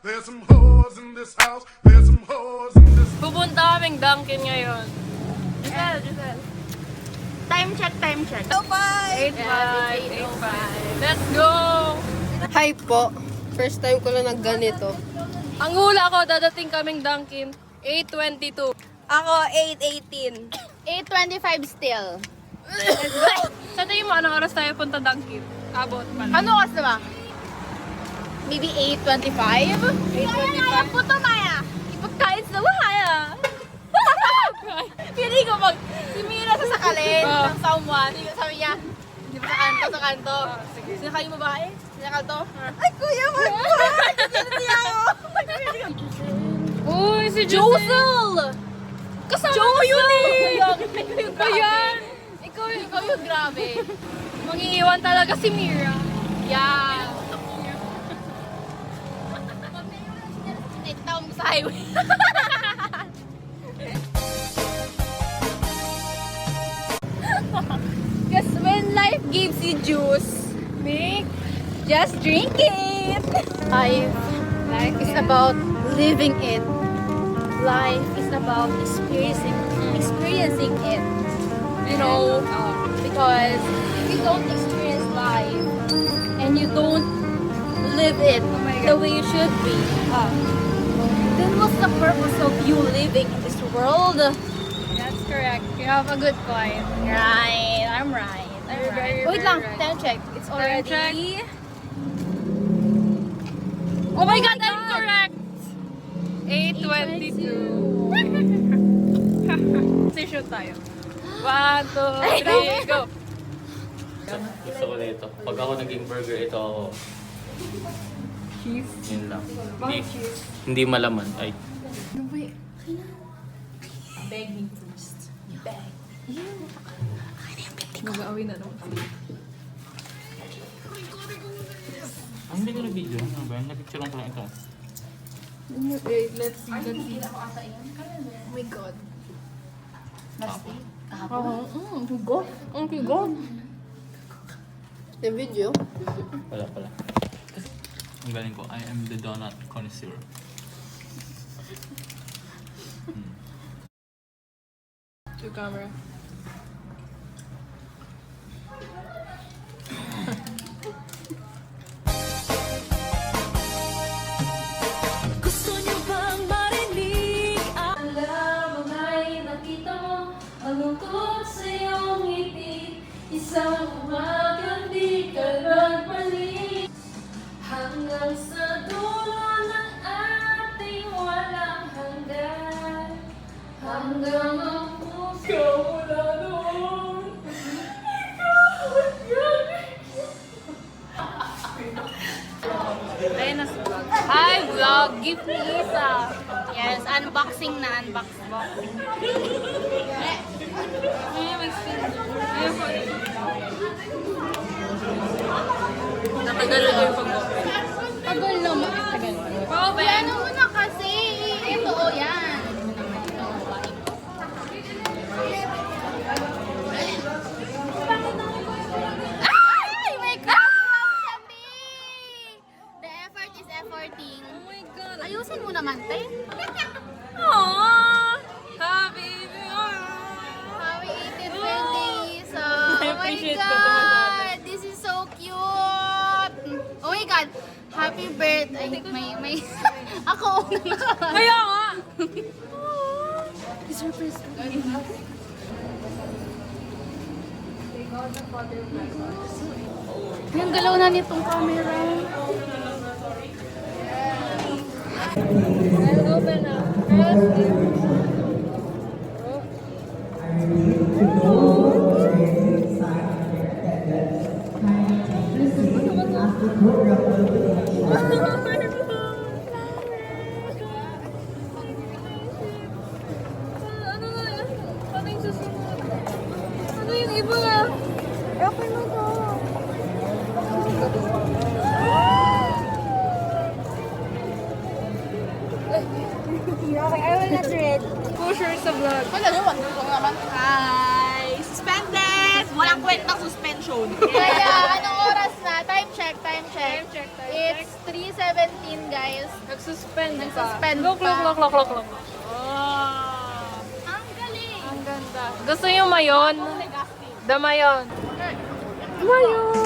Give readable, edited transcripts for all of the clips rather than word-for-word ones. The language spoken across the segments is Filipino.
There's some whores in this house. There's some whores in this. Pupunta kaming Dunkin ngayon. Giselle. Time check, time check. 8-5. Let's go! Hi po. First time ko lang nagganito. Ang hula ko, dadating kaming Dunkin 8:22. Ako, 8:18. 8:25 still. Sa tingin mo, anong oras tayo punta Dunkin? Abot pala. Ano oras na ba? Maybe 8:25? 8:25? Puto Maya! Ipagkain sa Maya! Pili ko pag si Mira sasakalin ng someone. Sabi niya, di ba sa kanto? Sige. Sino kayo babae? Sino kanto? Ay, kuya, wag! Sino niya ako? Uy, si Josel! Kasama ko yun eh! Ikaw yan! Ikaw yung grabe. Mangiiwan talaga si Mira. Yeah. Tawag mo sa highway. Because when life gives you juice, Nick, just drink it. Life is about living it. Life is about experiencing it. You know, because if you don't experience life and you don't live it the way you should be, then what's the purpose of you living in this world? That's correct. You have a good point. Right, I'm right. You're very, Wait very lang, right. time check. It's Time already... check. Oh my God, I'm correct! 8:22. Session tayo. 1, 2, 3, go! Gusto ko nito. Pag ako naging burger, ito ako. Cheese. Yun lang. Bakit cheese? Hindi malaman. Ay. Beg me first. Beg. Mag-aawin na naman kami. Hindi ko na-video. Ano ba? Nag-picture lang pala ito. Wait, let's see. Oh my God. Ang kigot. Yung video? Wala pala. Ang galing ko, I am the donut connoisseur. To camera. Gusto niyo bang marinig ang Alam mo nga'y nakita mo ang lungkot sa iyong ngiti. Isang umagang di ka nagbalik hanggang sa dulo ng ating walang hanggan. Hanggang ang puso wala noon. Ayun na si vlog. Hi vlog! Give me isa! Yes, unboxing na unboxing. Ay, may skin. Ayun po. Nakagala ko yung pag-open. Tagal naman. Tagal. Pa-open! Ano mo na kasi? Ito, oh, yan. Ay! My God! Sabi! The effort is efforting. Oh my God! Ayusin mo naman, te. Aww! Happy! Happy 18th birthday, so... I Oh my appreciate ko ito God! This is so cute! Oh my God! Happy birthday! May... Ako una na. Kaya nga! Surprise ko. Yung galaw na nitong camera. I'll open up. Ano na yun? Ano yung susunod? Ano yung iba? Open mo to. Okay, I will not read. Pusher sa vlog. Wala naman, gusto ko naman. Hi! Suspended! Walang kwentang suspension. Kaya, anong oras na? Time check, time check. check. It's 3:17 guys. Nagsuspend Nagsuspend Look. pa. Oh. Ang galing. Ang ganda. Gusto niyo mayon? The mayon. Mayon!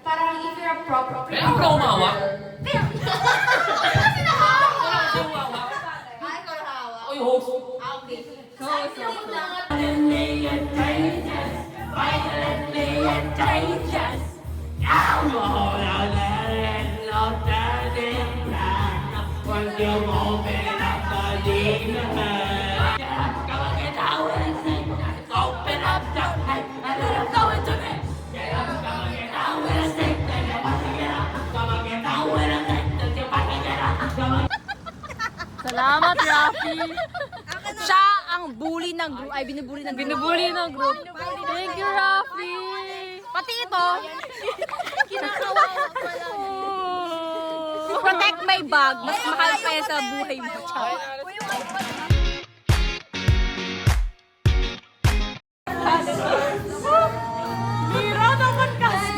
Parang if you're a proper Kaya ako umawa. Oy, host. Salamat, Rafi! Siya ang bully ng group. Ay, binubuli ng group. Binubuli ng group. Thank you, Rafi! Pati ito. Kinakawawa ko lang. Oh. Protect my bag. Mas mahal pa yan sa buhay mo. Char. Mira naman kasi!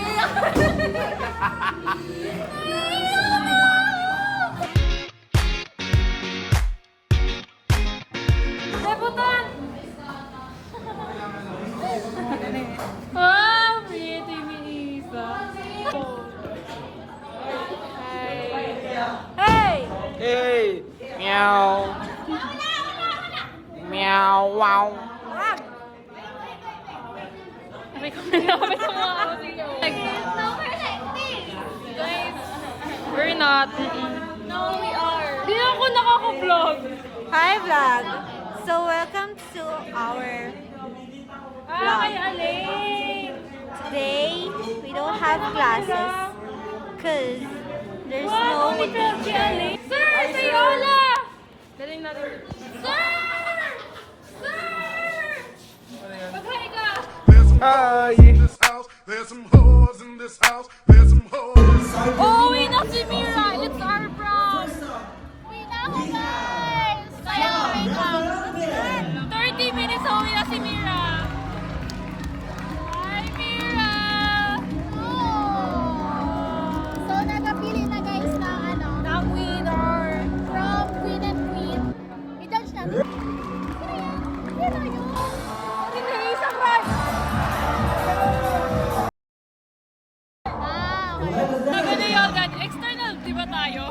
Debutan! Ah, pretty ni Isa. Hey! Hey! Meow! Meow! Wow! May kumalapit sa mga outing ko. Guys, we're not. No, we are. Di ako nakaka-vlog. Hi vlog! So welcome to our Kay Aling. today. We don't have classes because there's Wow, no may si Aling. Sir, si Yola! Daling natin. Sir! Mag-hi ka! There's some Hi! hoes in this house. There's some hoes in this house. There's some hoes. Uuwi na si Mira. It's our prom. Uwi na ako guys. Kaya wait lang. 30 minutes uuwi na si Mira. Hi, Mira! So, nagapili na guys ng ano? Ng winner. From Queen and Queen. I-judge natin. Sino yun? Sino yung isang crush? Sabi ni Yogan, external, di ba tayo?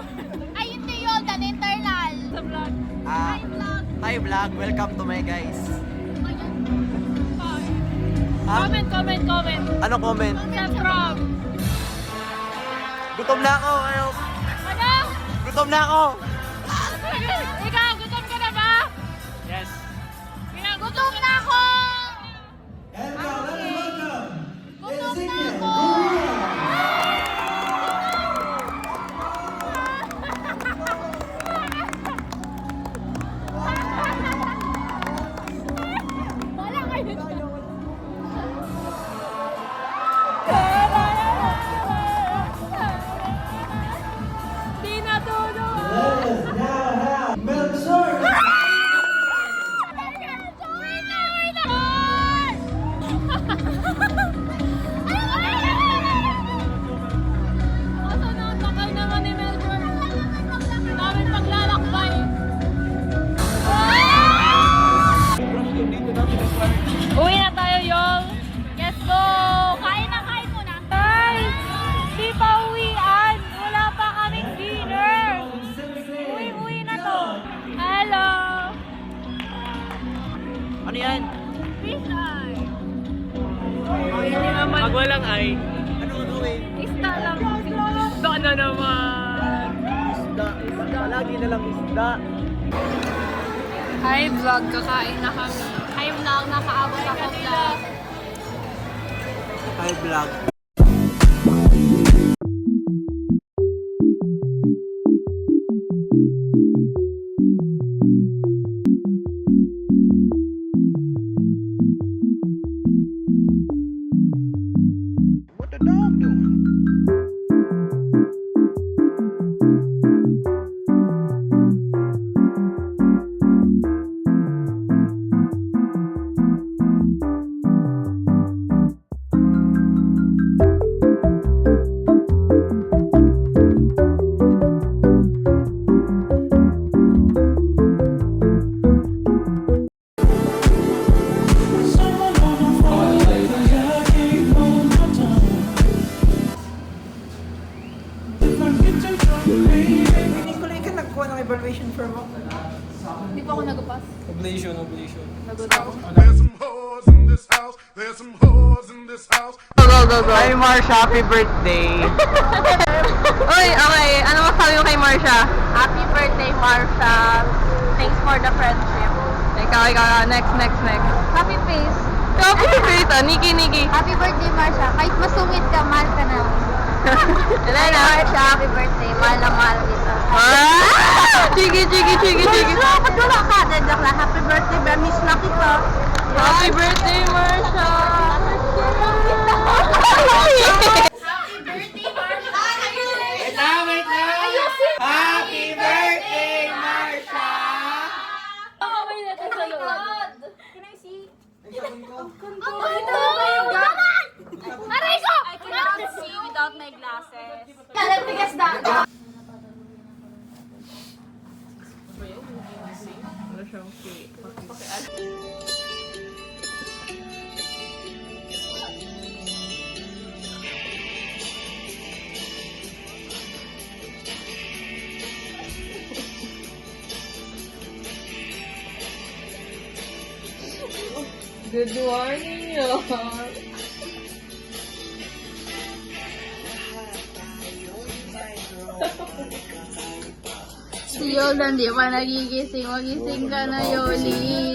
Ay, hindi yun. Dan internal. Sa vlog. Hi, vlog. Hi vlog! Welcome to my guys! Comment. Ano comment? Sa prom. Gutom na ako! Ano? Ano? Gutom na ako! Ikaw, gutom ka na ba? Yes! Gutom na ako! Gutom na ako! Wala kayo. Di natulog. Asa na ang takal naman ni Melbourne? Daming paglalakbay. Uwi na tayo, Yong. Let's go! Kain na muna. Ay! Di pa uwian! Wala pa kaming dinner! Uwi na to! Hello! Ano yan? Fish eye! Hindi naman. Pag walang ay, ano gagawin? Isda lang. Isda na naman! Isda! Isda! Lagi na lang isda! Hi vlog, kakain na kami. Hi vlog, nakaabot ako vlog. Hi vlog! What the dog doing? evaluation form mo? Hindi pa ako nag-pass. Oblation. Nagot ako. There's some whores in this house. There's some whores in this house. Go. Hi, Marsha. Happy birthday. Uy, okay. Ano masabi mo kay Marsha? Happy birthday, Marsha. Thanks for the friendship. Ikaw. Next. Happy face. Happy birthday, Nikki. Happy birthday, Marsha. Kahit masungit ka, mahal ka na. Elena. Marsha, happy birthday. Mahal na mahal kita. Chigi. Ba't wala ka? Joke lang. Happy birthday, ba? Miss na kita. Happy birthday, Marsha. Wait lang. Happy birthday, Marsha. Aray ko! I cannot see without my glasses. Kalatigas na. Good morning, y'all. Si Yolanda, di pa nagigising. Magising ka na, Yoli.